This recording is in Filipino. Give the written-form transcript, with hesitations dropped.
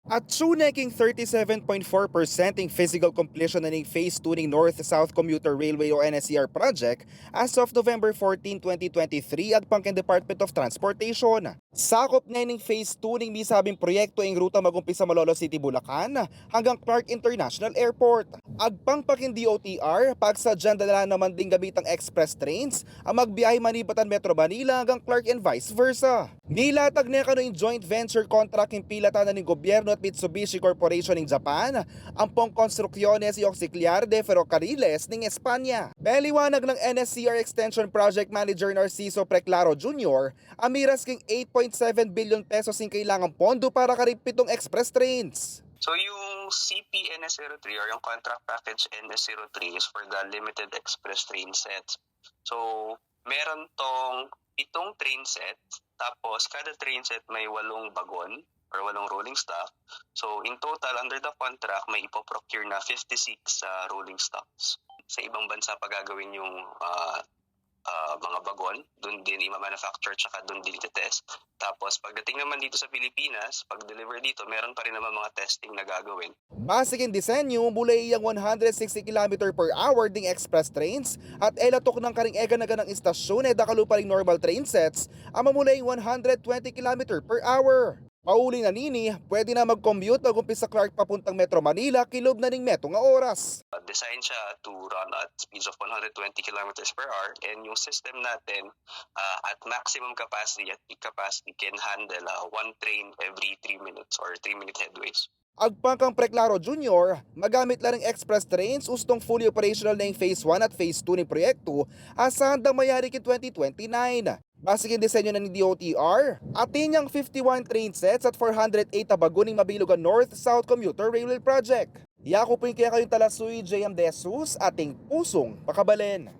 At true naging 37.4% ang physical completion na ng Phase 2 ng North-South Commuter Railway o NSCR project as of November 14, 2023 agpangkin Department of Transportation. Sakop na ng Phase 2 ng misabing proyekto ang ruta magumpisa Malolos City, Bulacan hanggang Clark International Airport. Agpangpakin DOTR, pagsadyan dala naman din gamitang express trains ang magbiyahe Manibatan Metro Manila hanggang Clark and vice versa. Nilatag na kano yung joint venture contract ng pilatan ng gobyerno at Mitsubishi Corporation ng Japan ang pong konstruksyones y auxiliar de ferrocarriles ng Espanya. Paliwanag ng NSCR Extension Project Manager Narciso Preclaro Jr., amiras king 8.7 billion pesos ang kailangang pondo para karipitong express trains. So yung CP NS03 or yung contract package NS03 is for the limited express train sets. So meron tong 7 train set, tapos kada train set may 8 bagon or 8 rolling stock. So in total under the contract may ipoprocure na 56 rolling stocks. Sa ibang bansa pa gagawin yung mga bagon, doon din i-manufacture tsaka doon din i-test. Tapos pagdating naman dito sa Pilipinas, pag-deliver dito, meron pa rin naman mga testing na gagawin. Basic in disenyo, mula iyang 160 km per hour ding express trains at elatok ng karing ega-naga ng istasyon dakalupaling normal train sets ang mamulay 120 km per hour. Pauling na nini, pwede na mag-commute mag-umpisa sa Clark papuntang Metro Manila, kilob na ning metro nga oras. Design siya to run at speeds of 120 kilometers per hour, and yung system natin at maximum capacity at peak capacity can handle one train every 3 minutes or 3-minute headways. Agpangkang Preclaro Jr., magamit lang ng express trains ustong fully operational na yung Phase 1 at Phase 2 ng proyekto asahan daw mayari kin 2029. Basic in disenyo na ni DOTR, atin niyang 51 train sets at 408 baguning mabilugan North-South Commuter Railway Project. Yako po yung kaya kayong talasuy, JM De Jesus, ating pusong pakabalen.